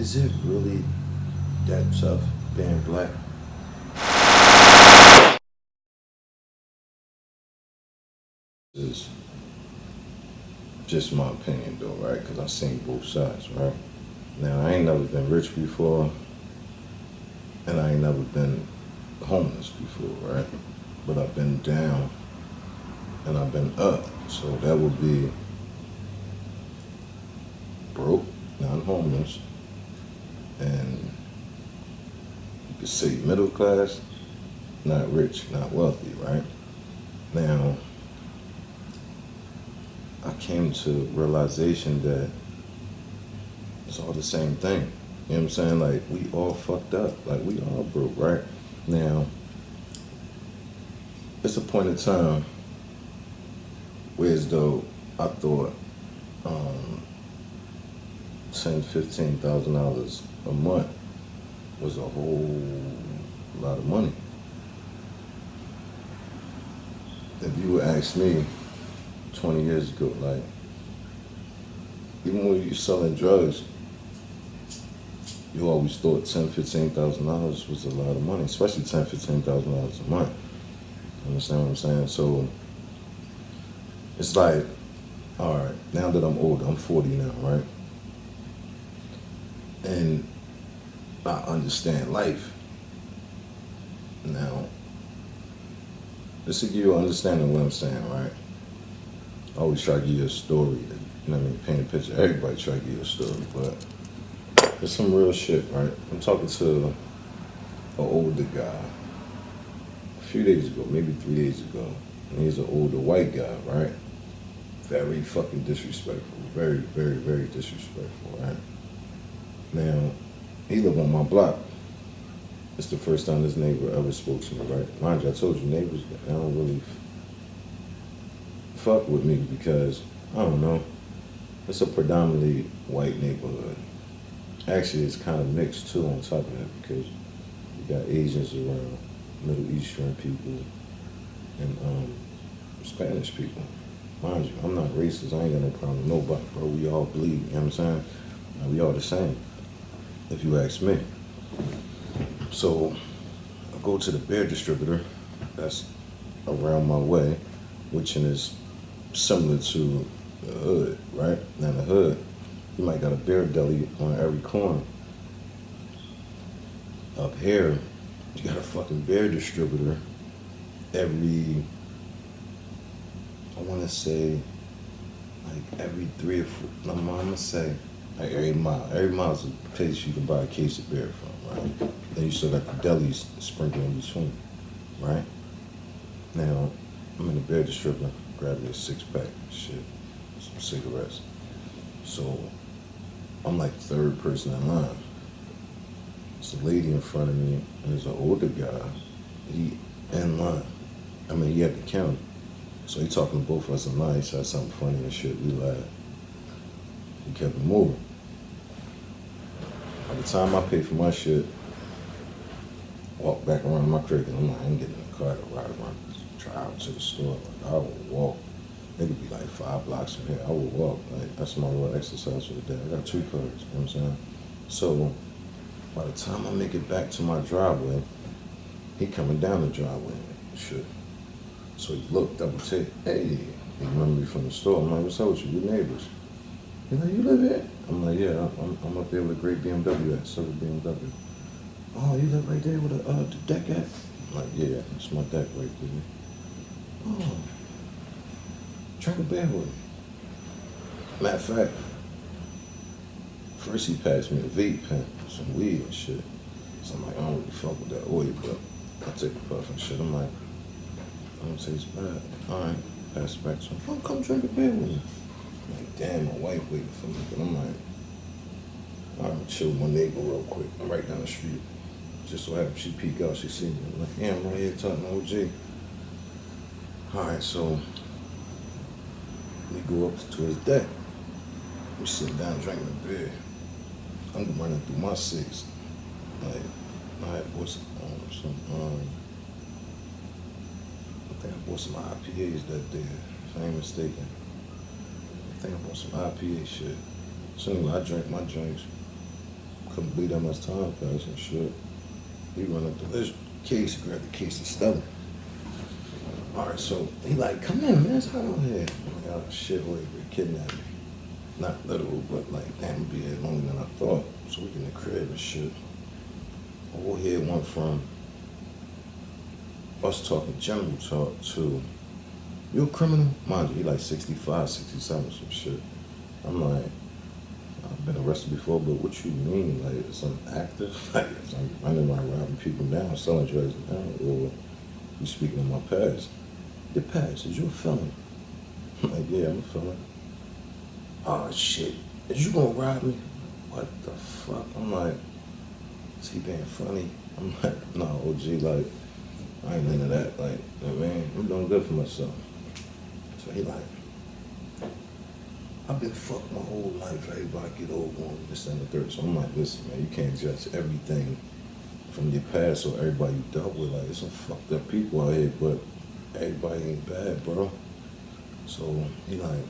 Is it really that tough being black? Is just my opinion though, right? Because I've seen both sides, right? Now, I ain't never been rich before, and I ain't never been homeless before, right? But I've been down and I've been up. So that would be broke, not homeless, and you could say middle class, not rich, not wealthy, right? Now, I came to realization that it's all the same thing. You know what I'm saying? Like, we all fucked up. Like, we all broke, right? Now, it's a point in time where as though I thought um, $10,000, $15,000 a month was a whole lot of money. If you would ask me 20 years ago, like, even when you selling drugs, you always thought $10,000, $15,000 was a lot of money, especially $10,000, $15,000 a month. You understand what I'm saying? So it's like, all right, now that I'm older, I'm 40 now, right? And I understand life. Now, just to give you an understanding of what I'm saying, right? I always try to give you a story, that, you know what I mean, paint a picture. Everybody try to give you a story, but it's some real shit, right? I'm talking to an older guy a few days ago, maybe 3 days ago. And he's an older white guy, right? Very fucking disrespectful. Very, very, very disrespectful, right? Now, he live on my block. It's the first time this neighbor ever spoke to me, right? Mind you, I told you, neighbors, I don't really fuck with me because, I don't know, it's a predominantly white neighborhood. Actually, it's kind of mixed too on top of that because you got Asians around, Middle Eastern people, and Spanish people. Mind you, I'm not racist. I ain't got no problem with nobody, bro. We all bleed. You know what I'm saying? We all the same, if you ask me. So I go to the beer distributor that's around my way, which is similar to the hood, right? Now the hood, you might got a beer deli on every corner. Up here, you got a fucking beer distributor every, I want to say, like every 3 or 4, no, I'm gonna say, like every mile. Every mile is a place you can buy a case of beer from, right? Then you still got the delis sprinkled in between, right? Now, I'm in the beer distributor, grab me a 6-pack, shit, some cigarettes. So, I'm like the third person in line. There's a lady in front of me, and there's an older guy. He in line. I mean, he at the counter. So he talking to both of us in line. He said something funny and shit. We laughed. He kept it moving. By the time I paid for my shit, walk back around my crib, and I'm like, I ain't getting in the car to ride around, drive to the store. Like, I would walk. It could be like 5 blocks from here. I would walk. Like, that's my little exercise for the day. I got 2 cars. You know what I'm saying? So by the time I make it back to my driveway, he coming down the driveway and shit. So he looked, double take, hey, he remember me from the store. I'm like, what's up with you? We're neighbors. He's like, you live here? I'm like, yeah, I'm up there with a great BMW at, silver BMW. Oh, you live right there with the deck at? I'm like, yeah, it's my deck right there. Oh, drink a beer with me. Matter of fact, first he passed me a vape pen, some weed and shit. So I'm like, I don't really fuck with that oil, but I take a puff and shit. I'm like, I don't taste bad. All right, pass it back to him. Oh, come drink a beer with me. I'm like, damn, my wife waiting for me. But I'm like, all right, chill with my neighbor real quick. I'm right down the street. Just so happens she peek out, she see me. I'm like, yeah, I'm right here talking to OG. All right, so we go up to his deck. We sitting down drinking a beer. I'm running through my 6. Like, I had bought some I think I bought some IPAs that day, if I ain't mistaken. I think I bought some IPA shit. So anyway, I drank my drinks, couldn't believe that much time passed and shit. He run up to this case, grabbed the case and stuff. Alright, so he like, come in, man, it's hot on here. I'm like, oh shit, wait, they kidnapped me. Not literal, but like, damn, be here longer than I thought. So we get in the crib and shit. All here went from us talking general talk to, you a criminal? Mind you, he like 65, 67, some shit. I'm like, I've been arrested before, but what you mean? Like, is I'm active? Like, is I'm running around robbing people now, selling drugs now? Or you speaking of my past? Your past, is you a felon? I'm like, yeah, I'm a felon. Oh, shit. Is you gonna rob me? What the fuck? I'm like, is he being funny? I'm like, no, OG, like, I ain't into that. Like, man, I'm doing good for myself. So he like, I've been fucked my whole life. Everybody get over on this and the third. So I'm like, listen, man, you can't judge everything from your past or everybody you dealt with. Like, there's some fucked up people out here, but everybody ain't bad, bro. So he like,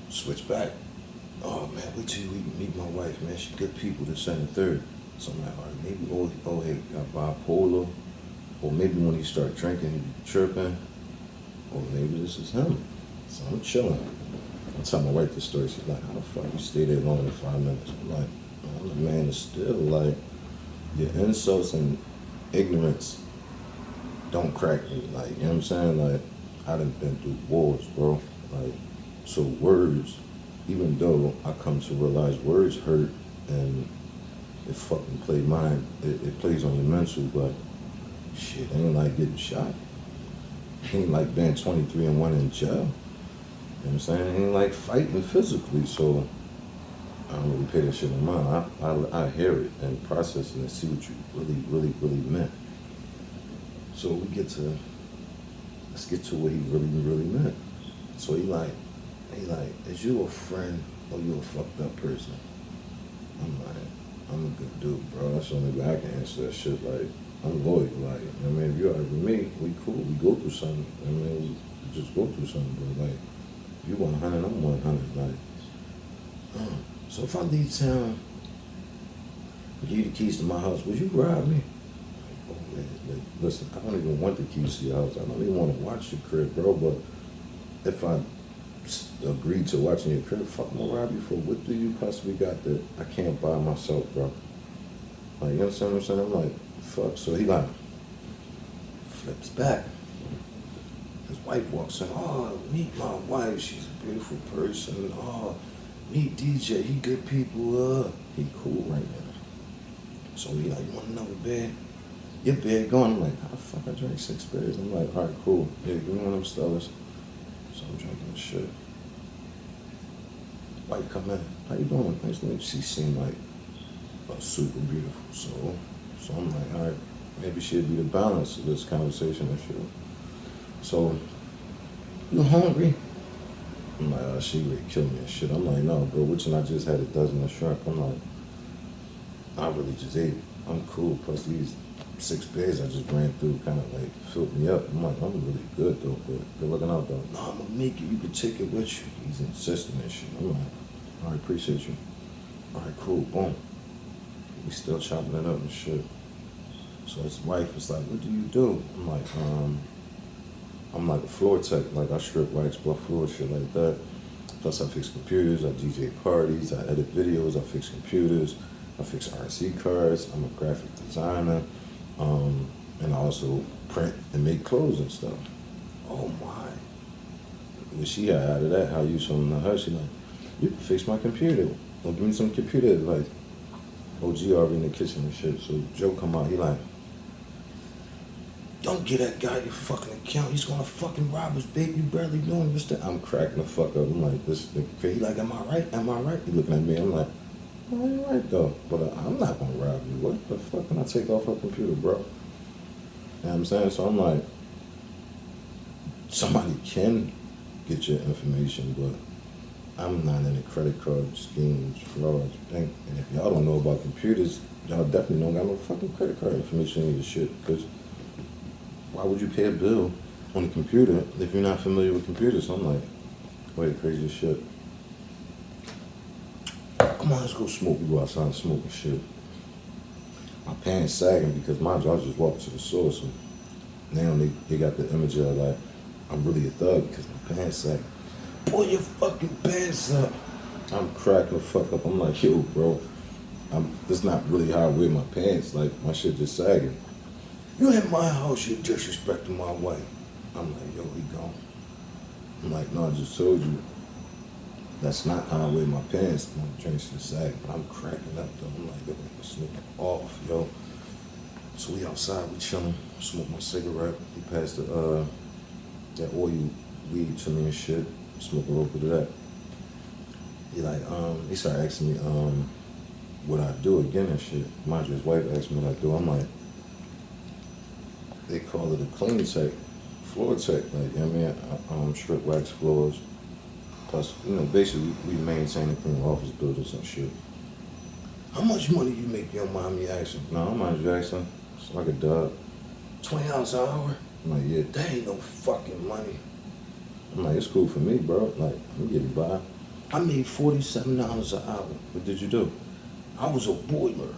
switch back. Oh man, wait till you meet my wife, man. She good people, this and the third. So I'm like, all right, maybe hey, got bipolar, or maybe when he start drinking, he be tripping, or maybe this is him. So I'm chilling. I tell my wife the story. She's like, how the fuck you stay there longer than 5 minutes? I'm like, I'm the man that's still like, your insults and ignorance don't crack me. Like, you know what I'm saying? Like, I done been through wars, bro. Like, so words, even though I come to realize words hurt and it fucking plays mine, it plays on your mental, but shit, it ain't like getting shot. It ain't like being 23-1 in jail. You know what I'm saying? It ain't like fighting physically, so I don't really pay that shit on mind. I hear it and process it and see what you really meant. So let's get to what he really meant. So he like, is you a friend or you a fucked up person? I'm like, I'm a good dude, bro. That's the only way I can answer that shit. Like, I'm loyal. Like, I mean, if you're with me, we cool. We go through something. I mean, we just go through something, bro. Like, if you 100, I'm 100. Like, so if I leave town, give you the keys to my house, would you rob me? Like, oh man, like, listen, I don't even want the keys to your house. I don't even want to watch your crib, bro. But if I agreed to watching your crib, fuck, I'm gonna rob you for what do you possibly got that I can't buy myself, bro? Like, you understand what I'm saying? I'm like, fuck. So he like flips back. His wife walks in. Oh, meet my wife. She's a beautiful person. Oh, meet DJ. He good people. He cool right now. So he like, you want another bed? Your bed gone. I'm like, how the fuck I drank 6 beers? I'm like, all right, cool. Yeah, give me one of them Stellas. So I'm drinking the shit. Wife come in. How you doing? Nice to meet you. She seemed like super beautiful. So I'm like, all right, maybe she'd be the balance of this conversation and shit. So, you hungry? I'm like, oh, she would kill me and shit. I'm like, no, bro, which and I just had a dozen of shrimp. I'm like, I really just ate. I'm cool. Plus these 6 beers I just ran through kind of like filled me up. I'm like, I'm really good though, but good looking out though. No, I'm gonna make it. You can take it with you. He's insisting and shit. I'm like, all right, appreciate you. All right, cool, boom. We still chopping it up and shit. So his wife was like, what do you do? I'm like a floor tech. Like I strip, wax, buff floor, shit like that. Plus I fix computers, I DJ parties, I edit videos, I fix computers, I fix RC cards, I'm a graphic designer, and I also print and make clothes and stuff. Oh my. What she had out of that, how you showing her, she like, you can fix my computer. Well, give me some computer advice. OG already in the kitchen and shit. So Joe come out, he like, don't get that guy your fucking account. He's gonna fucking rob us, baby. You barely doing this. I'm cracking the fuck up. I'm like, this nigga crazy. He like, am I right? Am I right? He looking at me. I'm like, I ain't right though. But I'm not gonna rob you. What the fuck can I take off her computer, bro? You know what I'm saying? So I'm like, somebody can get your information, but I'm not in the credit card schemes, frauds, bank. And if y'all don't know about computers, y'all definitely don't got no fucking credit card information in your shit. Because why would you pay a bill on a computer if you're not familiar with computers? So I'm like, wait, crazy as shit. come on, let's go smoke. We go outside and smoke and shit. My pants sagging because mind you, I was just walking to the store. So now they got the image of like, I'm really a thug because my pants sagging. Pull your fucking pants up. I'm cracking the fuck up. I'm like, yo, bro, that's not really how I wear my pants. Like, my shit just sagging. You in my house, you're disrespecting my wife. I'm like, yo, he gone. I'm like, no, I just told you. That's not how I wear my pants. My drinks just sag. I'm cracking up though. I'm like, yo, this nigga off, yo. So we outside, we chilling, smoke my cigarette. He passed the that oil weed to me and shit. Smoke a little bit of that. He started asking me, what I do again and shit. Mind you, his wife asked me what I do. I'm like, they call it a clean tech, floor tech. Like, you know what I mean? Strip wax floors. Plus, basically we maintain and clean office buildings and shit. How much money you make, your mom? You asking? No, I'm not asking. It's like a dub. $20 an hour? I'm like, yeah, that ain't no fucking money. I'm like, it's cool for me, bro. Like, I'm getting by. I made $47 an hour. What did you do? I was a boiler.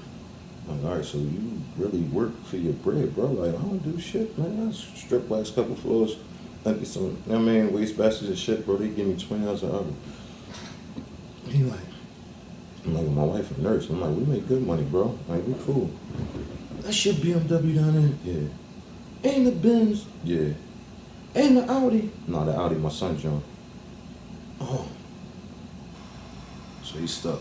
I'm like, all right, so you really work for your bread, bro. Like, I don't do shit, man. I strip wax couple floors. Let me some, waste baskets and shit, bro. They give me $20 an hour. He like, I'm like, my wife a nurse. I'm like, we make good money, bro. Like, we cool. That's your BMW down there? Yeah. And the Benz? Yeah. And the Audi? No, the Audi, my son, John. Oh. So he's stuck.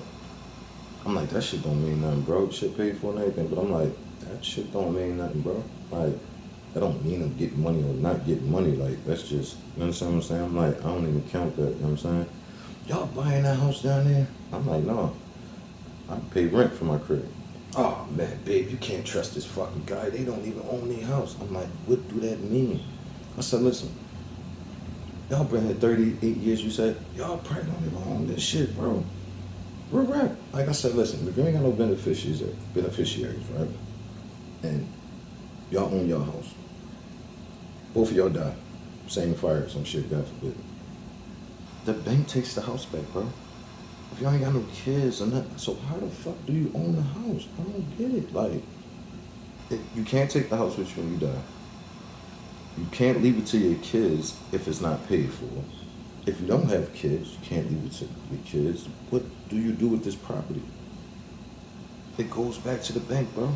I'm like, that shit don't mean nothing, bro. Shit paid for and everything. But I'm like, that shit don't mean nothing, bro. Like, that don't mean I'm getting money or not getting money. Like, that's just, you understand what I'm saying? I'm like, I don't even count that, you know what I'm saying? Y'all buying that house down there? I'm like, no. I pay rent for my crib. Oh, man, babe, you can't trust this fucking guy. They don't even own their house. I'm like, what do that mean? I said, listen, y'all been here 38 years, you said? Y'all probably don't even own this shit, bro. We're right. Like I said, listen, if you ain't got no beneficiaries, right? And y'all own your house. Both of y'all die. Same fire, some shit, God forbid. The bank takes the house back, bro. If y'all ain't got no kids or nothing, so how the fuck do you own the house? I don't get it. Like, you can't take the house with you when you die. You can't leave it to your kids if it's not paid for. If you don't have kids, you can't leave it to your kids. What do you do with this property? It goes back to the bank, bro.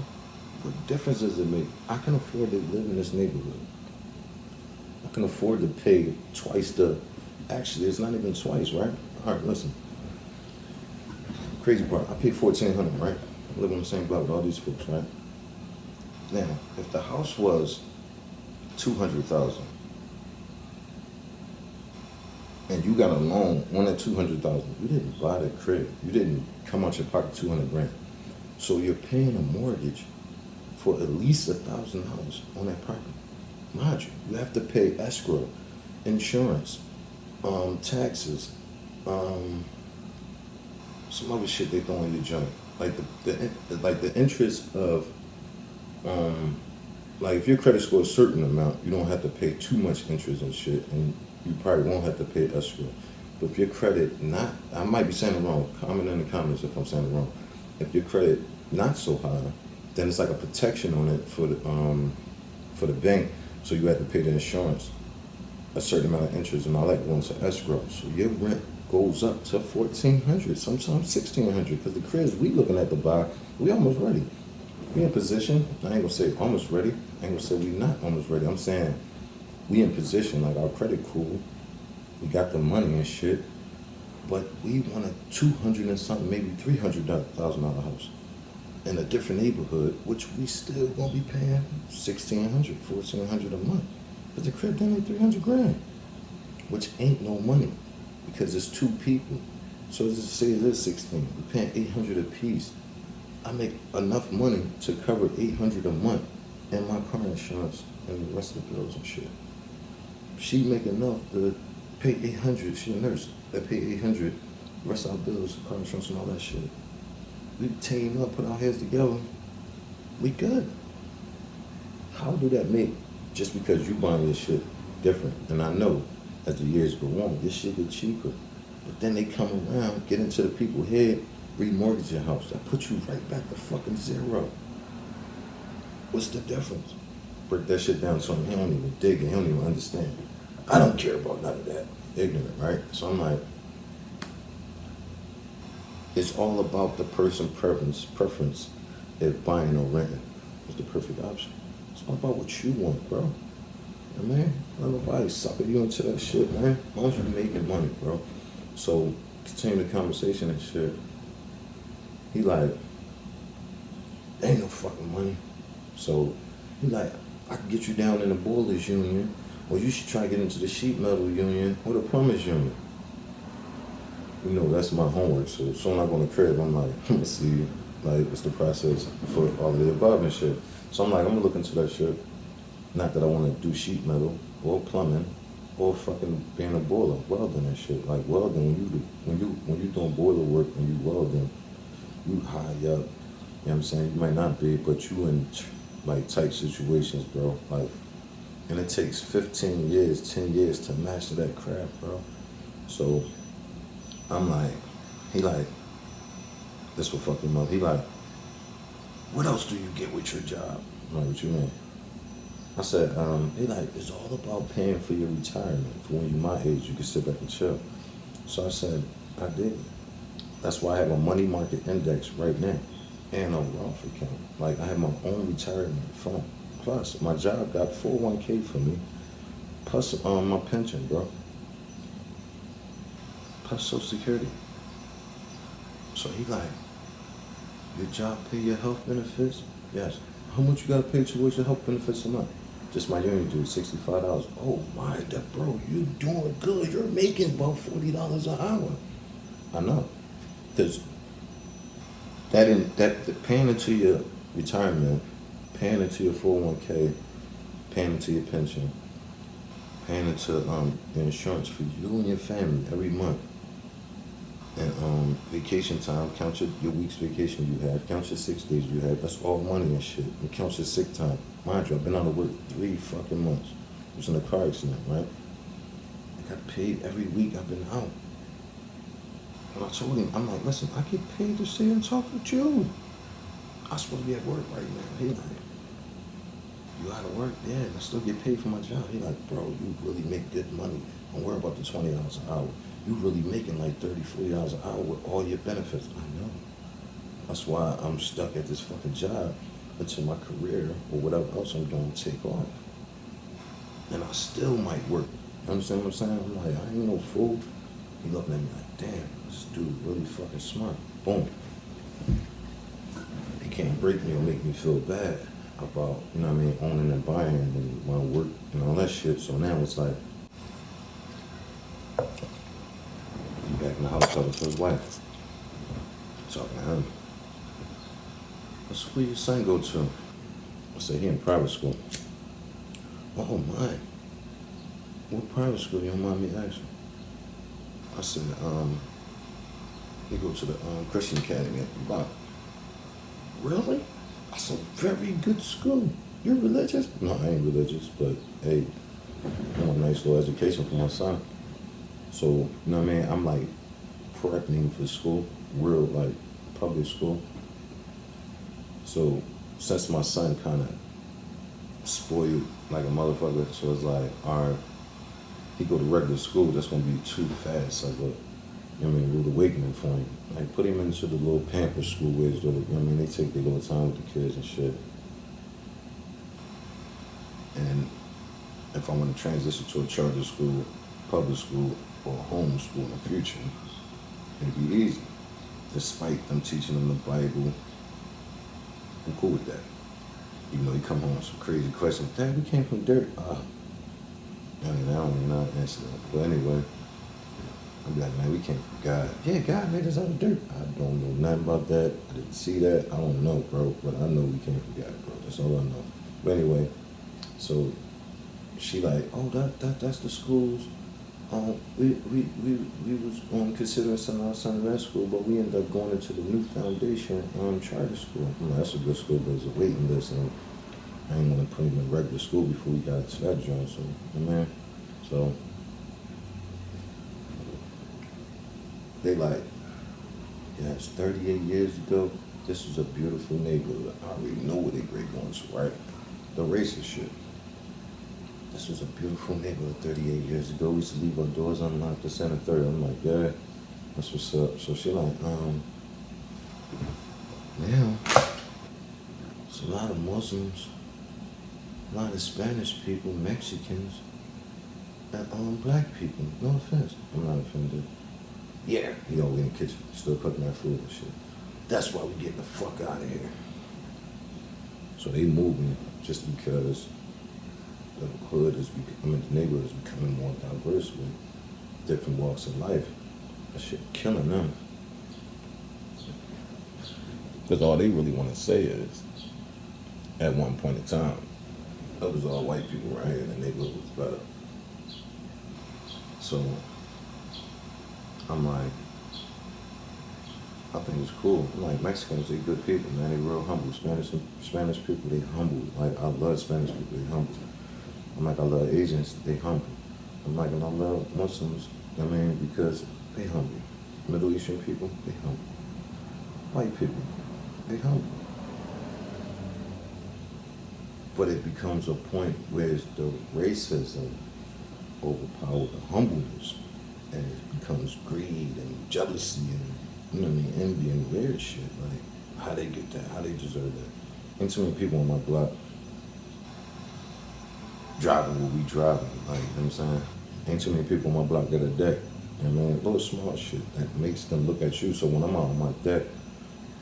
What difference does it make? I can afford to live in this neighborhood. I can afford to pay twice actually, it's not even twice, right? All right, listen. Crazy part, I pay $1,400, right? I live on the same block with all these folks, right? Now, if the house was $200,000 and you got a loan on that $200,000, you didn't buy the crib. You didn't come out your pocket $200,000. So you're paying a mortgage for at least $1,000 on that property. Mind you, you have to pay escrow, insurance, taxes, some other shit they throw in your joint. Like the interest of, like if your credit score is a certain amount, you don't have to pay too much interest and shit, and you probably won't have to pay escrow. But if your credit not, I might be saying it wrong. Comment in the comments if I'm saying it wrong. If your credit not so high, then it's like a protection on it for the bank. So you have to pay the insurance, a certain amount of interest, and all that going to escrow. So your rent goes up to $1,400, sometimes $1,600, because the cribs we looking at to buy, we almost ready. We in position. I ain't gonna say almost ready. I ain't gonna say we not almost ready. I'm saying we in position, like our credit cool. We got the money and shit, but we want a 200 and something, maybe $300,000 house in a different neighborhood, which we still gonna be paying $1,600, $1,400 a month. But the crib done $300,000, which ain't no money because it's two people. So let's just say it is 16. We're paying $800 a piece. I make enough money to cover $800 a month and my car insurance and the rest of the bills and shit. She make enough to pay $800. She a nurse that pay $800. Rest of our bills, car insurance and all that shit. We team up, put our heads together. We good. How do that make? Just because you buying this shit different. And I know as the years go on, this shit get cheaper. But then they come around, get into the people's head, remortgage your house. That puts you right back to fucking zero. What's the difference? Break that shit down to him. He don't even dig it. He don't even understand. I don't care about none of that. Ignorant, right? So I'm like, it's all about the person preference if buying or renting is the perfect option. It's all about what you want, bro. Man, let nobody sucker you into that shit, man. As long as you're making money, bro. So continue the conversation and shit. He like, there ain't no fucking money. So he like, I can get you down in the boilers union, or you should try to get into the sheet metal union or the plumbers union. You know, that's my homework. So soon I go to the crib, I'm like, let's see, like, what's the process for all of the above and shit. So I'm like, I'm gonna look into that shit. Not that I want to do sheet metal or plumbing or fucking being a boiler, welding and shit. Like welding, when you doing boiler work and you welding, you high up. You know what I'm saying? You might not be, but you in like tight situations, bro. Like, and it takes 15 years, 10 years to master that craft, bro. So I'm like, he like, this will fuck him up. He like, what else do you get with your job? I'm like, what you mean? I said, he like, it's all about paying for your retirement. For when you're my age, you can sit back and chill. So I said, I did it. That's why I have a money market index right now and a Roth account. Like, I have my own retirement fund. Plus, my job got 401k for me. Plus, my pension, bro. Plus Social Security. So he like, your job pay your health benefits? Yes. How much you gotta pay towards your health benefits a month? Just my union dues, $65. Oh my, that bro, you doing good. You're making about $40 an hour. I know. There's that paying into your retirement, paying into your 401k, paying into your pension, paying into the insurance for you and your family every month. And vacation time, count your week's vacation you have, count your 6 days you have. That's all money and shit. And count your sick time. Mind you, I've been out of work 3 fucking months. I was in a car accident, right? I got paid every week I've been out. And I told him, I'm like, listen, I get paid to sit and talk with you. I'm supposed to be at work right now. He like, you out of work? Yeah, I still get paid for my job. He like, bro, you really make good money. Don't worry about the $20 an hour. You really making like $30, $40 an hour with all your benefits. I know. That's why I'm stuck at this fucking job until my career or whatever else I'm doing take off. And I still might work. You understand what I'm saying? I'm like, I ain't no fool. He looking at me like, damn, this dude really fucking smart. Boom. He can't break me or make me feel bad about, you know what I mean, owning and buying and my work and all that shit. So now it's like, he back in the house talking to his wife. Talking to him. What school your son go to? I said, he in private school. Oh my. What private school, you don't mind me asking? I said, he go to the Christian Academy at the bottom. Really? That's a very good school. You're religious? No, I ain't religious, but hey, I want a nice little education for my son. So, you know what I mean? I'm like prepping for school, real like public school. So, since my son kind of spoiled like a motherfucker, so it's like, all right, he go to regular school, that's gonna be too fast. Like a, you know what I mean, rude awakening for him. Like put him into the little pamper school where, you know what I mean, they take their little time with the kids and shit. And if I want to transition to a charter school, public school, or a home school in the future, it'd be easy. Despite them teaching them the Bible, I'm cool with that. Even though he come home with some crazy questions. Dad, we came from dirt. I mean, I don't even know how to answer that. But anyway, I'd be like, man, we came from God. Yeah, God made us out of dirt. I don't know nothing about that. I didn't see that. I don't know, bro. But I know we came from God, bro. That's all I know. But anyway, so she like, oh, that's the schools. We was considering sending our son to that school, but we ended up going into the New Foundation charter school. That's a good school, but it's a waiting list, and I ain't want to put him in regular school before we got to that joint. So, man, so they like, Yes, 38 years ago, this was a beautiful neighborhood. I already know where they great ones, right? The racist shit. This was a beautiful neighborhood 38 years ago. We used to leave our doors unlocked at 7:30. I'm like, yeah, that's what's up. So she like, now, it's a lot of Muslims, a lot of Spanish people, Mexicans, and black people. No offense. I'm not offended. Yeah, you know, we in the kitchen, still cooking that food and shit. That's why we getting the fuck out of here. So they moving just because the hood is becoming, the neighborhood is becoming more diverse with different walks of life. That shit killing them. Because all they really want to say is, at one point in time, it was all white people right here and the neighborhood was better. So I'm like, I think it's cool. I'm like, Mexicans, they good people, man. They real humble. Spanish people, they humble. Like, I love Spanish people, they humble. I'm like, I love Asians, they humble. I'm like, and I love Muslims, I mean, because they humble. Middle Eastern people, they humble. White people, they humble. But it becomes a point where the racism overpower the humbleness, and it becomes greed and jealousy and, you know what I mean, envy and weird shit. Like, how they get that, how they deserve that. Ain't too many people on my block driving what we driving, like, you know what I'm saying? Ain't too many people on my block got a deck. You know what I mean? Little small shit that makes them look at you. So when I'm out on my deck,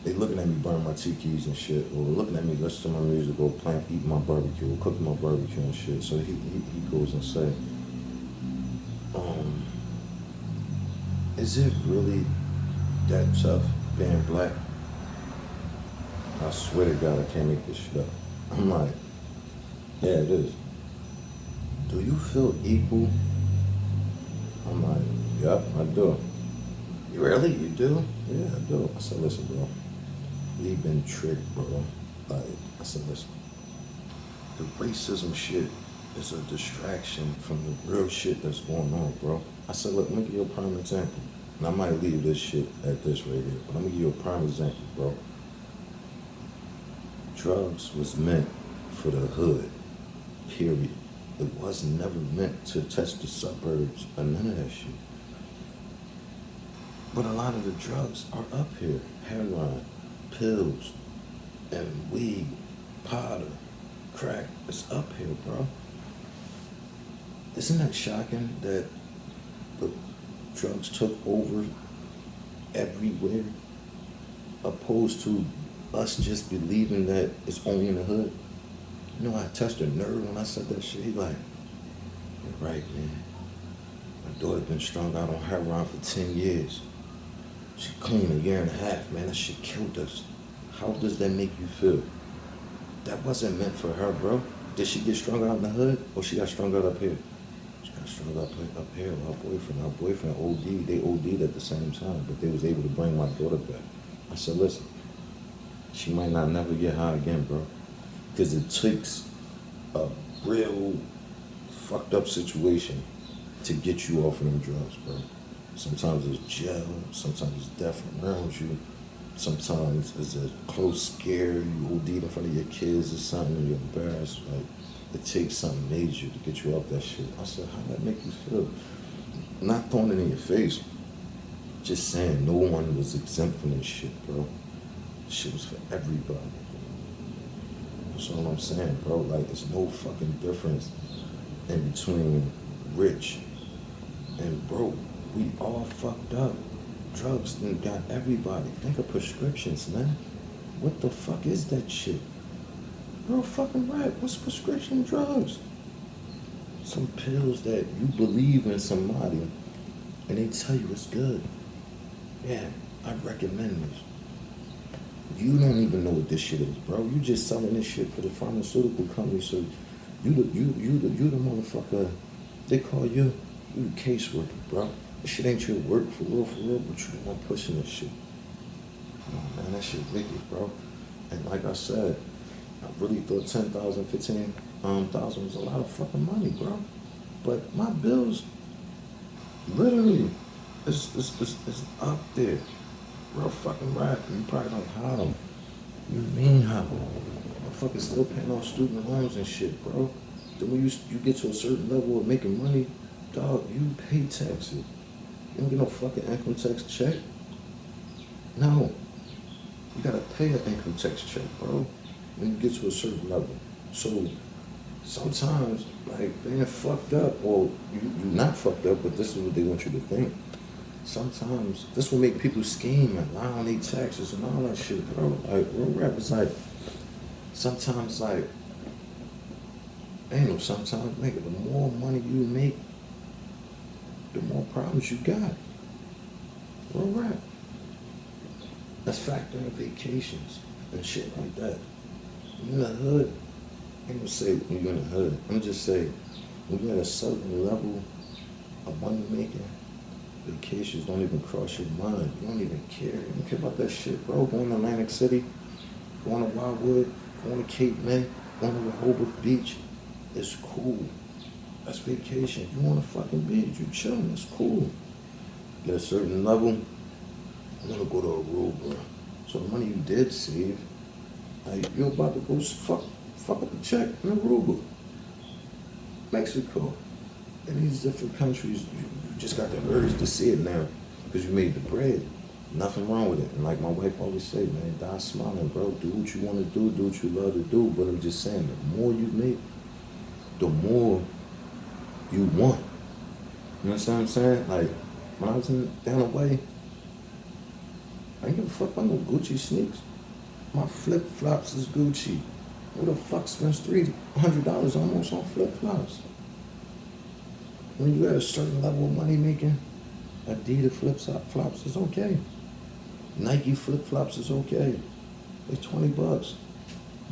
they looking at me burn my tikis and shit, or looking at me listen to my music, or playing, eating my barbecue, or cooking my barbecue and shit. So he goes and say, is it really that tough being black? I swear to God, I can't make this shit up. I'm like, yeah, it is. Do you feel equal? I'm like, yep, I do. You really? You do? Yeah, I do. I said, listen, bro. We've been tricked, bro. Like, I said, listen. The racism shit is a distraction from the real shit that's going on, bro. I said, look, let me give you a prime example. And I might leave this shit at this right here, but I'm gonna give you a prime example, bro. Drugs was meant for the hood, period. It was never meant to touch the suburbs or none of that shit. But a lot of the drugs are up here. Heroin, pills, and weed, powder, crack. It's up here, bro. Isn't that shocking that the drugs took over everywhere, opposed to us just believing that it's only in the hood? You know, I touched a nerve when I said that shit. He like, you're right, man. My daughter been strung out on heroin for 10 years. She clean a year and a half, man. That shit killed us. How does that make you feel? That wasn't meant for her, bro. Did she get strung out in the hood, or she got strung out up here? She got strung out up here with her boyfriend. Her boyfriend OD'd. They OD'd at the same time, but they was able to bring my daughter back. I said, listen, she might not never get high again, bro. Because it takes a real fucked up situation to get you off of them drugs, bro. Sometimes it's jail, sometimes it's death around you, sometimes it's a close scare, you OD in front of your kids or something, and you're embarrassed. Like, it takes something major to get you off that shit. I said, how'd that make you feel? Not throwing it in your face, just saying no one was exempt from this shit, bro. This shit was for everybody. That's all I'm saying, bro. Like, there's no fucking difference in between rich and broke. We all fucked up. Drugs done got everybody. Think of prescriptions, man. What the fuck is that shit? You're fucking right. What's prescription drugs? Some pills that you believe in somebody and they tell you it's good. Yeah, I recommend this. You don't even know what this shit is, bro. You just selling this shit for the pharmaceutical company. So you the motherfucker. They call you the caseworker, bro. This shit ain't your work for real, but you the one pushing this shit. Oh, man, that shit wicked, bro. And like I said, I really thought 10,000, 15,000 was a lot of fucking money, bro. But my bills, literally, it's up there. real fucking rap. And you probably like, how? You mean how? Motherfuckers still paying off student loans and shit, bro. Then when you get to a certain level of making money, dog, you pay taxes. You don't get no fucking income tax check. No. You gotta pay an income tax check, bro, when you get to a certain level. So sometimes, like, being fucked up, or you not fucked up, but this is what they want you to think. Sometimes this will make people scheme and lie on their taxes and all that shit, bro. Like, real rap is like, sometimes, like, ain't no sometimes, nigga, the more money you make, the more problems you got. Real rap. Let's factor in vacations and shit like that. You in the hood, I ain't gonna say when you're in the hood. I'm just saying, when you're at a certain level of money making, vacations don't even cross your mind. You don't even care. You don't care about that shit, bro. Going to Atlantic City, going to Wildwood, going to Cape May, going to Rehoboth Beach. It's cool. That's vacation. You on a fucking beach, you chilling, it's cool. Get a certain level, I'm gonna go to Aruba. So the money you did save, like, you're about to go fuck up a check in Aruba, Mexico. In these different countries, you just got the urge to see it now because you made the bread. Nothing wrong with it. And like my wife always say, man, die smiling, bro. Do what you want to do what you love to do. But I'm just saying, the more you make, the more you want. You know what I'm saying? Like, when I was down the way, I didn't give a fuck about no Gucci sneaks. My flip-flops is Gucci. Who the fuck spends $300 almost on flip-flops? When you at a certain level of money making, Adidas flip-flops is okay. Nike flip-flops is okay. It's $20.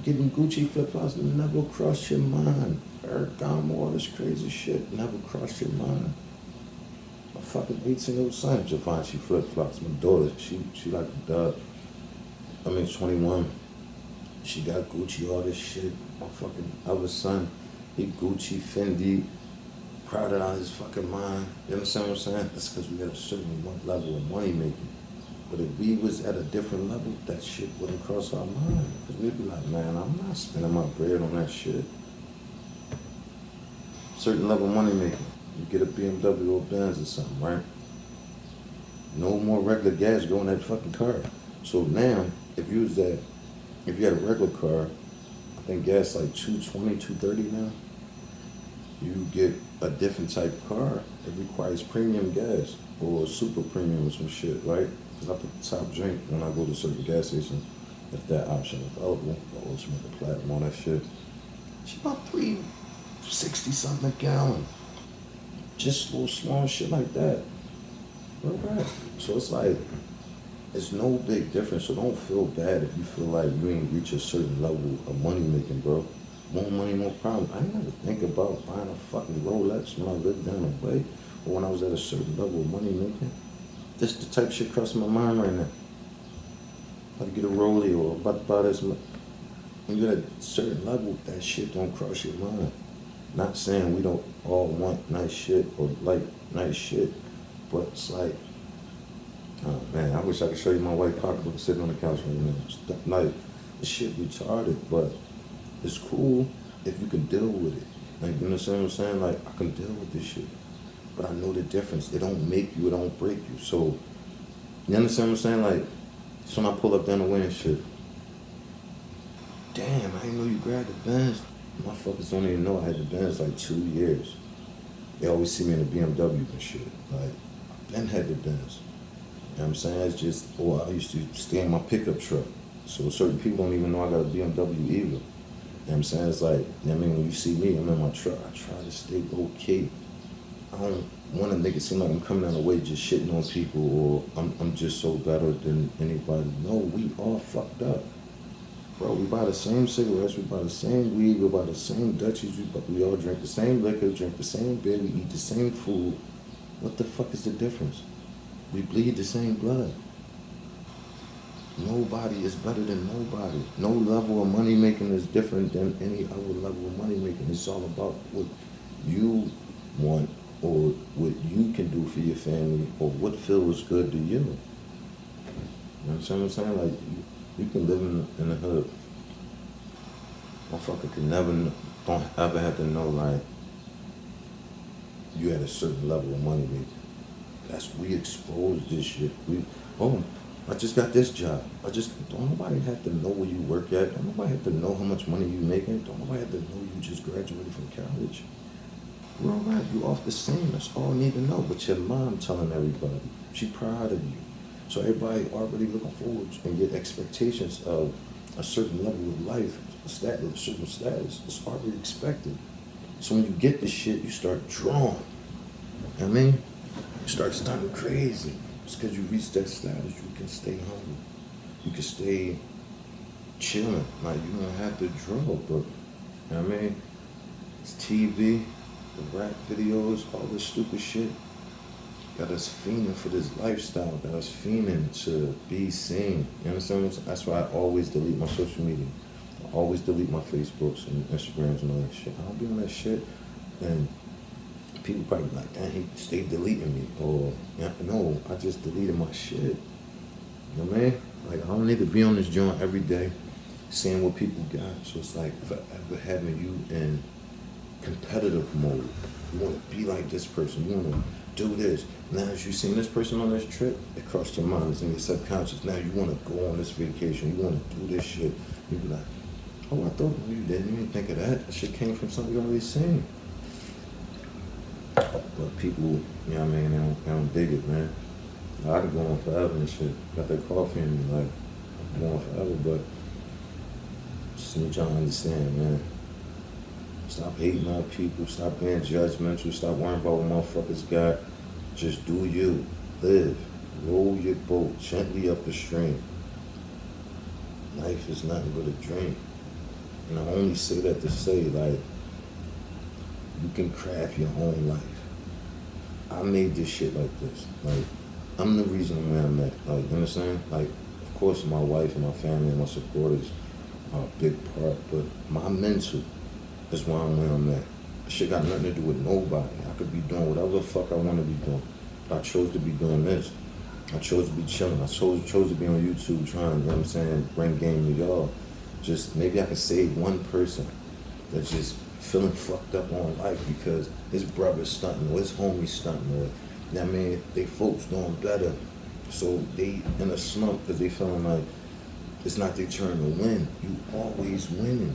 Getting Gucci flip-flops never cross your mind. Ferragamo, all this crazy shit never cross your mind. My fucking 18-year-old son, Givenchy flip-flops. My daughter, she like the dub. 21. She got Gucci, all this shit. My fucking other son, he Gucci, Fendi, Prada out of his fucking mind. You understand what I'm saying? That's because we got a certain level of money making. But if we was at a different level, that shit wouldn't cross our mind. Because we'd be like, man, I'm not spending my bread on that shit. Certain level of money making. You get a BMW or Benz or something, right? No more regular gas going in that fucking car. So now, if you had a regular car, I think gas like $2.20, $2.30 now. You get a different type of car. It requires premium gas or super premium or some shit, right? Because I put the top drink when I go to certain gas stations, if that option is available, the Ultimate, the Platinum, all that shit. It's about $3.60 something a gallon. Just little small shit like that. Real right. So it's like, it's no big difference. So don't feel bad if you feel like you ain't reach a certain level of money making, bro. More money, more problem. I didn't ever think about buying a fucking Rolex when I lived down the way or when I was at a certain level of money making. This the type of shit crossing my mind right now. About to get a Rollie or about to buy this. When you're at a certain level, that shit don't cross your mind. Not saying we don't all want nice shit or like nice shit, but it's like, oh man, I wish I could show you my white pocketbook sitting on the couch right now. Like, this shit retarded, but it's cool if you can deal with it. Like, you know what I'm saying? Like, I can deal with this shit, but I know the difference. It don't make you, it don't break you. So, you understand what I'm saying? Like, so when I pull up down the way and shit, damn, I didn't know you grabbed the Benz. Motherfuckers don't even know I had the Benz like 2 years. They always see me in the BMW and shit. Like, I been had the Benz. You know what I'm saying? It's just, I used to stay in my pickup truck. So certain people don't even know I got a BMW either. You know what I'm saying? It's like, you know what I mean, when you see me, I'm in my truck. I try to stay okay. I don't want to make it seem like I'm coming down the way just shitting on people or I'm just so better than anybody. No, we all fucked up. Bro, we buy the same cigarettes, we buy the same weed, we buy the same Dutchies, we all drink the same liquor, drink the same beer, we eat the same food. What the fuck is the difference? We bleed the same blood. Nobody is better than nobody. No level of money making is different than any other level of money making. It's all about what you want or what you can do for your family or what feels good to you. You understand what I'm saying? Like, you can live in the hood. Motherfucker can don't ever have to know, like, you at a certain level of money making. We expose this shit. Oh, I just got this job. Don't nobody have to know where you work at. Don't nobody have to know how much money you making. Don't nobody have to know you just graduated from college. You're all right. You off the scene. That's all you need to know. But your mom telling everybody. She proud of you. So everybody already looking forward and get expectations of a certain level of life, a certain status. It's already expected. So when you get this shit, you start drawing. You know what I mean? You start stunting crazy. It's because you reach that status, you can stay humble. You can stay chilling. Like, you don't have to draw, but, you know what I mean? It's TV, the rap videos, all this stupid shit. Got us fiending for this lifestyle. Got us fiending to be seen. You understand what I'm saying? That's why I always delete my social media. I always delete my Facebooks and Instagrams and all that shit. I don't be on that shit. And people probably be like, damn, he stayed deleting me. Or, no, I just deleted my shit. You know what I mean? Like, I don't need to be on this joint every day, seeing what people got. So it's like forever having you in competitive mode. You want to be like this person. You want to do this. Now, as you seen this person on this trip, it crossed your mind. It's in your subconscious. Now you want to go on this vacation. You want to do this shit. You be like, oh, I thought you didn't think of that. That shit came from something you already seen. But people, you know what I mean, they don't dig it, man. I could go on forever and shit. Got that coffee in me, like, I'm going forever, but just need y'all to understand, man. Stop hating on people, stop being judgmental, stop worrying about what motherfuckers got. Just do you. Live. Roll your boat gently up the stream. Life is nothing but a dream. And I only say that to say, like, you can craft your own life. I made this shit like this. Like, I'm the reason where I'm at. Like, you understand? Like, of course, my wife and my family and my supporters are a big part, but my mental is why I'm where I'm at. Shit got nothing to do with nobody. I could be doing whatever the fuck I want to be doing. But I chose to be doing this. I chose to be chilling. I chose to be on YouTube trying, you know what I'm saying, bring game to y'all. Just maybe I could save one person that's just feeling fucked up on life because his brother's stunting or his homie's stunting or, you know what I mean, they folks doing better. So they in a slump because they feeling like it's not their turn to win. You always winning.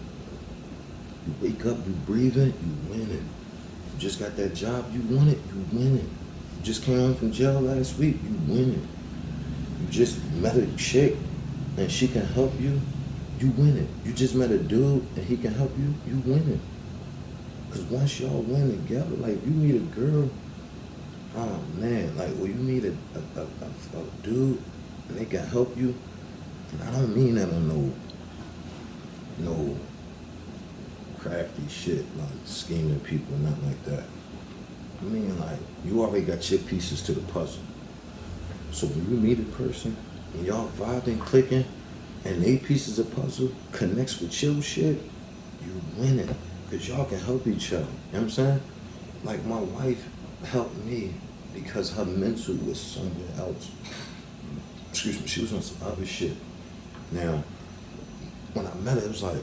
You wake up, you breathing, you winning. You just got that job, you want it, you winning. You just came home from jail last week, you winning. You just met a chick and she can help you, you winning. You just met a dude and he can help you, you winning. Because once y'all win together, like you meet a girl, oh man, like when you meet a dude and they can help you, and I don't mean that on no crafty shit, like scheming people, nothing like that. I mean, like, you already got your pieces to the puzzle. So when you meet a person and y'all vibing, clicking, and they pieces of puzzle connects with your shit, you winning. Because y'all can help each other. You know what I'm saying? Like, my wife helped me because her mental was somewhere else. Excuse me, she was on some other shit. Now, when I met her, it was like,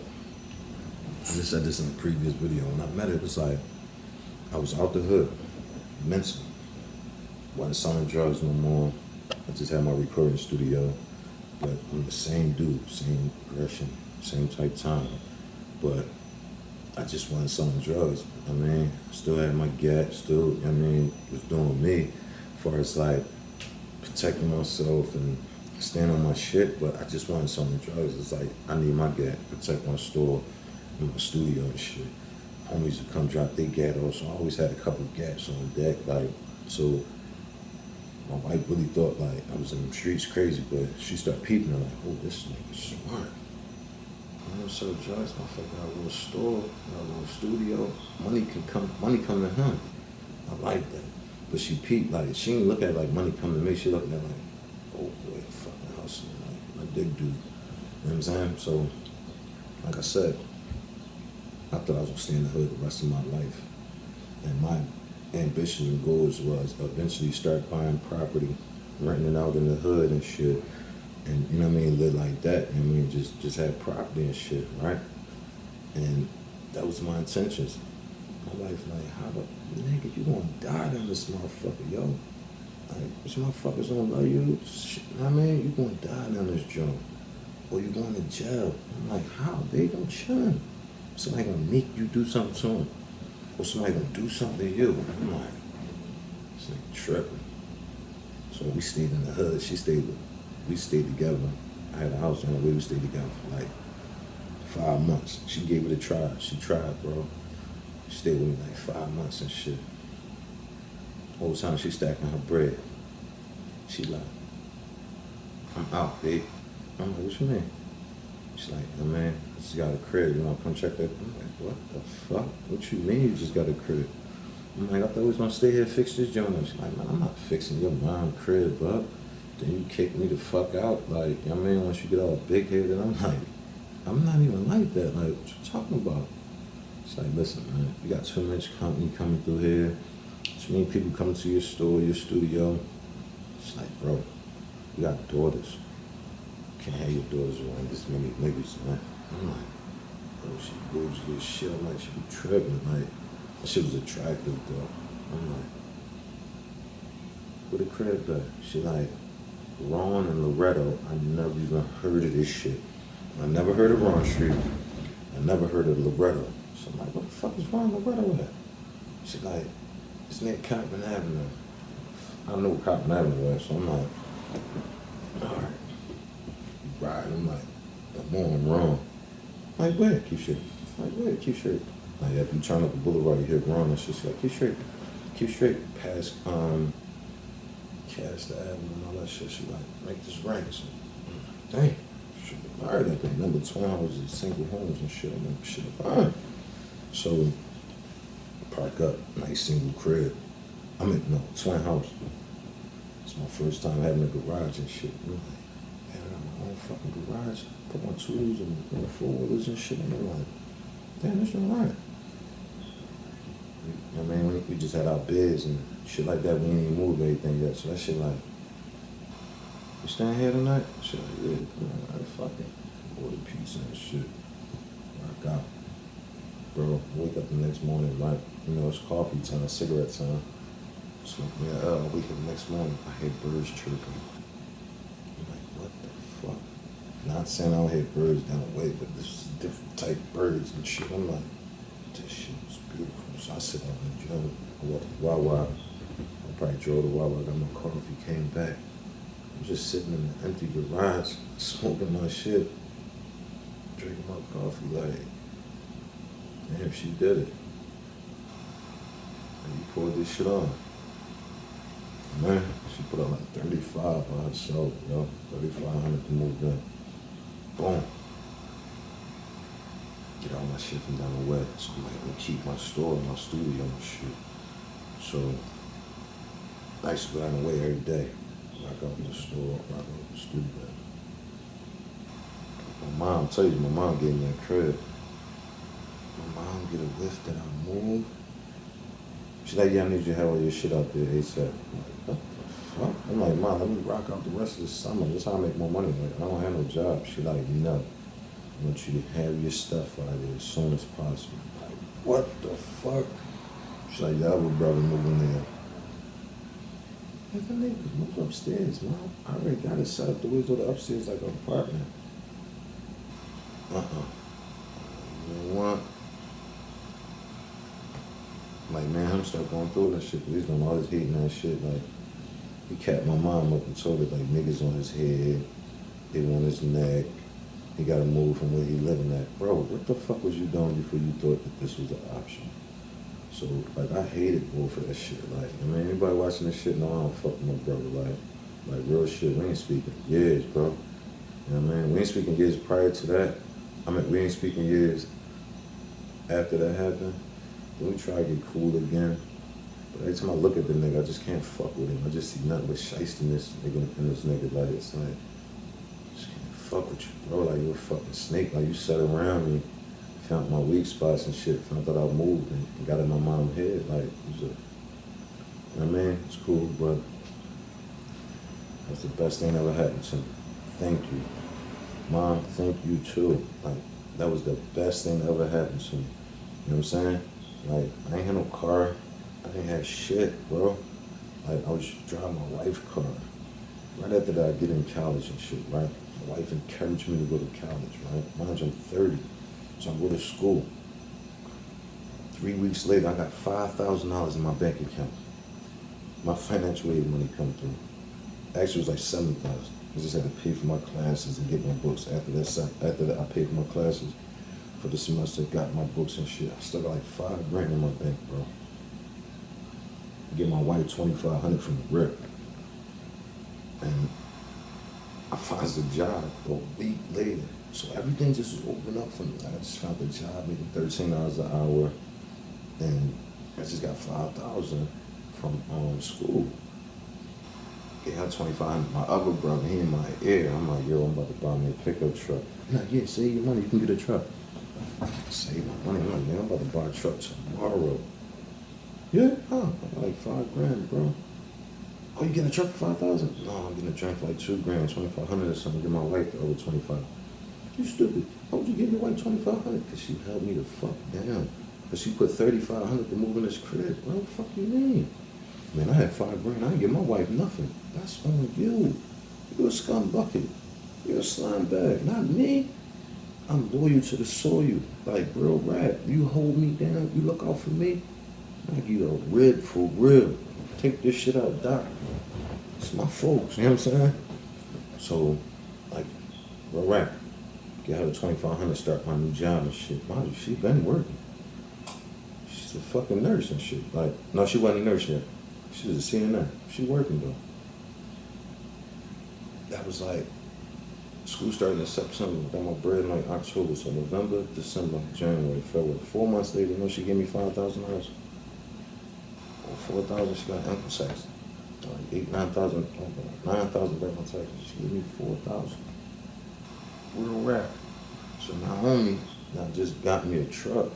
I just said this in the previous video. When I met her, it was like, I was out the hood, mentally. Wasn't selling drugs no more. I just had my recording studio. But I'm the same dude, same aggression, same type time. But I just wasn't selling drugs. I mean, still had my gap, still, I mean, was doing me as far as like protecting myself and staying on my shit, but I just wasn't selling drugs. It's like, I need my gap, protect my store, and my studio and shit. Homies would come drop their gat off, so I always had a couple gaps on deck, like, so my wife really thought like I was in the streets crazy, but she started peeping and like, oh, this nigga's smart. I don't sell drugs, motherfucker got a little store, got a little studio. Money come to him. I like that. But she peeped, like, she didn't look at it like money come to me. She looked at it like, oh boy, fucking hustling, like, my big dude. You know what I'm saying? So, like I said, I thought I was gonna stay in the hood the rest of my life. And my ambition and goals was eventually start buying property, renting it out in the hood and shit, and you know what I mean, live like that. You know what I mean, just have property and shit, right? And that was my intentions. My wife like, how the nigga you gonna die down this motherfucker, yo? Like, this motherfucker's gonna love you. Shit, you know what I mean, you gonna die down this joint, or you going to jail. I'm like, how? They gonna chillin'. Somebody gonna make you do something to him, or somebody gonna do something to you. I'm like, it's like tripping. So we stayed in the hood. We stayed together. I had a house on the way. We stayed together for like 5 months. She gave it a try. She tried, bro. She stayed with me like 5 months and shit. Whole time she stacking her bread. She like, I'm out, babe. I'm like, what you mean? She's like, oh, man, I just got a crib. You wanna come check that? I'm like, what the fuck? What you mean you just got a crib? I'm like, I thought we was gonna stay here and fix this joint. She's like, man, I'm not fixing your mom's crib up. Then you kick me the fuck out. Like, you know what I mean? Once you get all big headed, I'm like, I'm not even like that. Like, what you talking about? It's like, listen, man, you got too much company coming through here. Too many people coming to your store, your studio. It's like, bro, you got daughters. Can't have your daughters around this many niggas, man. I'm like, bro, she bougie as shit. I'm like, she be tripping. Like, that shit was attractive, though. I'm like, where the crib at? She like, Ron and Loretto. I never even heard of this shit. I never heard of Ron Street. I never heard of Loretto. So I'm like, what the fuck is Ron Loretto at? She like, it's near Compton Avenue. I don't know what Compton Avenue was, so I'm like, all right. Riding, I'm like, I'm wrong. I'm like, where? Keep straight. I'm like, where? Keep straight. Like, if you turn up the boulevard, you hit wrong, and she's like, keep straight. Keep straight. Past, Cast Avenue and all that shit. She like, make this right. So, dang. Shit, married up there. Number 12 was in single homes and shit. I'm like, shit, fine. So, park up, nice single crib. I mean, no, twin house. It's my first time having a garage and shit. I'm like, man, I got my own fucking garage. Put my tools and four-wheelers and shit. And I'm like, damn, this ain't right. You know what I mean? We just had our beds and shit like that. We ain't even moved anything yet. So that shit like, you staying here tonight? Shit like, yeah, man, I fucking order pizza and shit. Rock out. Bro, wake up the next morning, like, you know, it's coffee time, cigarette time. Smoke me I wake up the next morning, I hear birds chirping. I'm like, what the fuck? Not saying I don't hear birds down the way, but this is different type birds and shit. I'm like, this shit was beautiful. So I sit down in the gym, I walked to Wawa. I probably drove to Wawa, got my coffee, came back. I'm just sitting in the empty garage, smoking my shit, drinking my coffee, like, damn, she did it. And you poured this shit on. Man, she put up like 35 by herself, yo. 3,500 to move in. Boom. Get all my shit from down the way. So I'm like, I'm gonna keep my store, my studio and shit. So I used to go down the way every day. Rock out in the store, rock out in the studio. My mom, tell you, my mom gave me a crib. My mom get a whiff that I move. She's like, yeah, I need you to have all your shit out there ASAP. I'm like, what the fuck? I'm like, Mom, let me rock out the rest of the summer. That's how I make more money. Like, I don't have no job. She's like, no. I want you to have your stuff out there as soon as possible. I'm like, what the fuck? She's like, yeah, I have a brother moving there. Like, I need to move upstairs, Mom. I already got it set up the way to the upstairs like an apartment. You know what? Like, man, him start going through that shit, 'cause he's doing all this hating that shit. Like, he capped my mom up and told her, like, niggas on his head, they on his neck, he gotta move from where he living at. Bro, what the fuck was you doing before you thought that this was an option? So, like, I hated both of that shit. Like, I mean, anybody watching this shit know I don't fuck with my brother. Like real shit, we ain't speaking years, bro. You know what I mean? We ain't speaking years prior to that. I mean, we ain't speaking years after that happened. Then we try to get cool again. But every time I look at the nigga, I just can't fuck with him. I just see nothing but shystiness in this nigga. Like, it's like, I just can't fuck with you, bro. Like, you're a fucking snake. Like, you sat around me, found my weak spots and shit, found out I moved and got in my mom's head. Like, it was a, you know what I mean? It's cool, but that's the best thing that ever happened to me. thank you. Mom, thank you too. Like, that was the best thing that ever happened to me. You know what I'm saying? Like, I ain't had no car. I didn't have shit, bro. Like, I was driving my wife's car. Right after that, I get in college and shit, right? My wife encouraged me to go to college, right? Mind you, I'm 30. So I go to school. 3 weeks later, I got $5,000 in my bank account. My financial aid money come through. Actually, it was like 7,000. I just had to pay for my classes and get my books. After that, I paid for my classes for the semester, got my books and shit. I still got like $5 grand in my bank, bro. Get my wife $2,500 from the rip, and I find a job a week later. So everything just was opening up for me. Like, I just found a job making $13 an hour, and I just got 5,000 from school. Yeah, I 25. My other brother, he in my ear. I'm like, yo, I'm about to buy me a pickup truck. He's like, yeah, save your money, you can get a truck. Save my money. I'm like, man, I'm about to buy a truck tomorrow. Yeah, huh? I got like $5 grand, bro. Oh, you getting a truck for 5,000? No, I'm getting a truck for like $2 grand, 2,500 or something. Give my wife the over 25. You stupid. Why would you give your wife 2,500? Because she held me the fuck down. Because she put 3,500 to move in this crib. What the fuck you mean? Man, I had $5 grand. I didn't give my wife nothing. That's on you. You a scum bucket. You're a slime bag. Not me. I'm loyal to the soil. Like real rap. You hold me down. You look out for me. I give you a rib for real. Take this shit out, doc. It's my folks. You know what I'm saying? So, like, real rap. Get her the 2,500. Start my new job and shit. Mind you, she been working. She's a fucking nurse and shit. Like, no, she wasn't a nurse yet. She was a CNA. She working though. That was like, school started in September. Got my bread in like October. So November, December, January, February. 4 months later, you know she gave me $5,000. Or 4,000, she got income tax. Like 8, 9,000, 9,000 back my taxes. She gave me 4,000. Real rap. So not only I just got me a truck,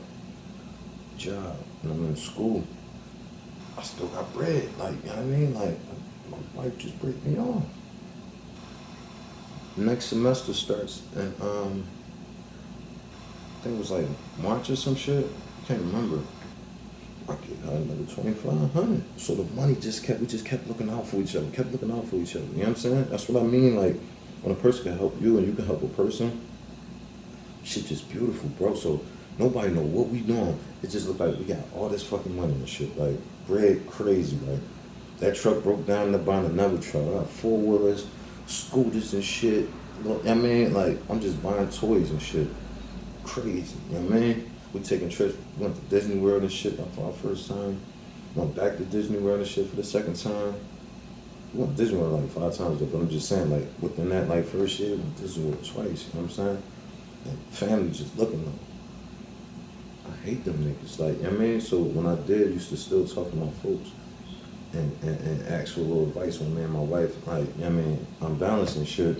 job, and I'm in school, I still got bread. Like, you know what I mean? Like, my wife just break me off. Next semester starts in, I think it was like March or some shit. I can't remember. I get her another 2,500. So the money we just kept looking out for each other, You know what I'm saying? That's what I mean. Like, when a person can help you and you can help a person, shit just beautiful, bro. So nobody know what we doing. It just look like we got all this fucking money and shit. Like, bread crazy, right? That truck broke down to buying another truck. I got 4-wheelers, scooters and shit. Look, I mean, like, I'm just buying toys and shit. Crazy, you know what I mean? We taking trips, we went to Disney World and shit for our first time. Went back to Disney World and shit for the second time. We went to Disney World like 5 times, but I'm just saying, like, within that, like, first year, we went to Disney World twice, you know what I'm saying? And family just looking like, I hate them niggas, like, you know what I mean? So when I did, used to still talk to my folks and ask for a little advice when me and my wife, like, you know what I mean, I'm balancing shit.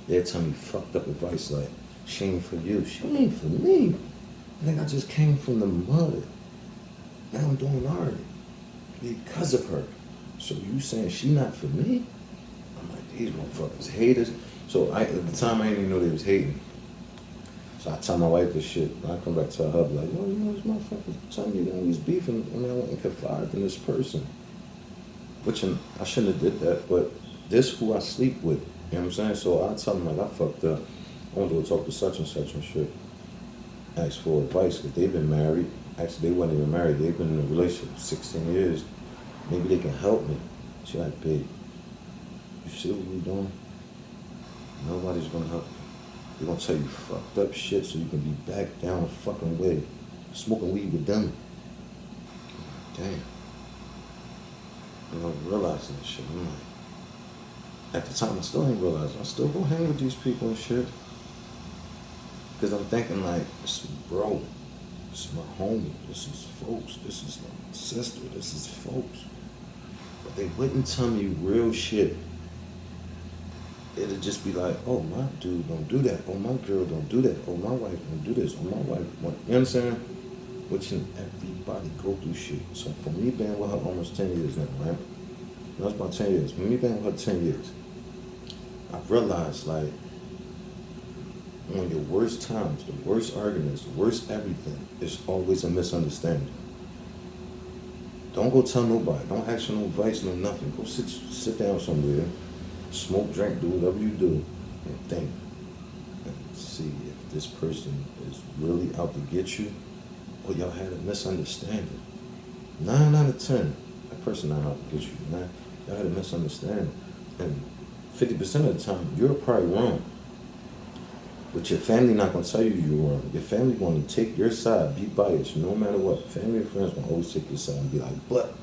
They'd tell me fucked up advice like, she ain't for you. She ain't for me. I think I just came from the mud. Now I'm doing art because of her. So you saying she not for me? I'm like, these motherfuckers haters. So at the time I didn't even know they was hating. So I tell my wife this shit. And I come back to her hubby like, yo, you know this motherfucker telling me that he's beefing and I went and confided in this person. Which I shouldn't have did that, but this who I sleep with. You know what I'm saying? So I tell them like I fucked up. I want to go talk to such and shit. Ask for advice because they've been married. Actually, they weren't even married. They've been in a relationship 16 years. Maybe they can help me. She like, babe, you see what we're doing? Nobody's gonna help you. They're gonna tell you fucked up shit so you can be back down the fucking way. Smoking weed with them. Damn. You know, realizing this shit. I'm like, at the time, I still ain't realizing. I still go hang with these people and shit. Because I'm thinking like, this is bro, this is my homie, this is folks, this is my sister, this is folks. But they wouldn't tell me real shit. It'd just be like, oh, my dude don't do that. Oh, my girl don't do that. Oh, my wife don't do this. Oh, my wife, you understand? Which everybody go through shit. So for me being with her almost 10 years now, right? That's about 10 years. For me being with her 10 years, I realized, like, on your worst times, the worst arguments, the worst everything, it's always a misunderstanding. Don't go tell nobody. Don't ask for no advice, no nothing. Go sit down somewhere, smoke, drink, do whatever you do, and think. And see if this person is really out to get you, or y'all had a misunderstanding. 9 out of 10, that person not out to get you, man. Y'all had a misunderstanding. And 50% of the time, you're probably wrong. But your family not gonna tell you you're wrong. Your family gonna take your side, be biased, no matter what. Family and friends gonna always take your side and be like, but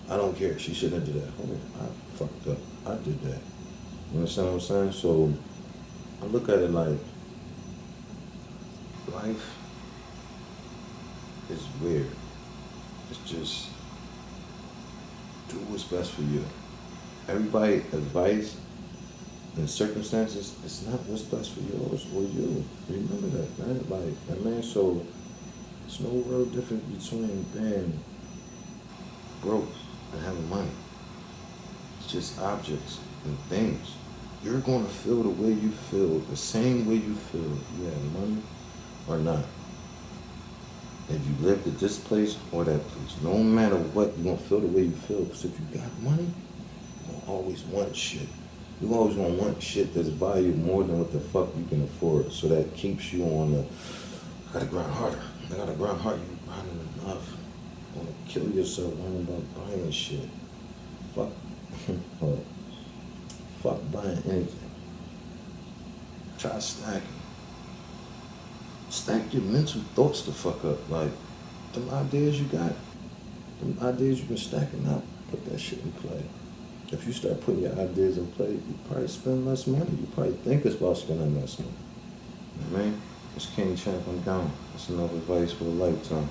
I don't care. She shouldn't have did that. Oh, I fucked up. I did that. You understand what I'm saying? So I look at it like life is weird. It's just do what's best for you. Everybody advice and circumstances, it's not what's best for yours or you. Remember that, man. Like, that man, so there's no real difference between being broke and having money. It's just objects and things. You're gonna feel the way you feel, the same way you feel if you have money or not. If you lived at this place or that place, no matter what, you're gonna feel the way you feel. Because if you got money, you're gonna always want shit. You always gonna want shit that's valued more than what the fuck you can afford. So that keeps you on the, I gotta grind harder. I gotta grind harder. You grinding enough. You wanna kill yourself worrying about buying shit. Fuck. Fuck buying anything. Try stacking. Stack your mental thoughts the fuck up. Like, them ideas you got, them ideas you've been stacking up, put that shit in play. If you start putting your ideas in play, you probably spend less money. You probably think it's about spending less money. You know what I mean? It's King Champ, I'm down. That's enough advice for a lifetime.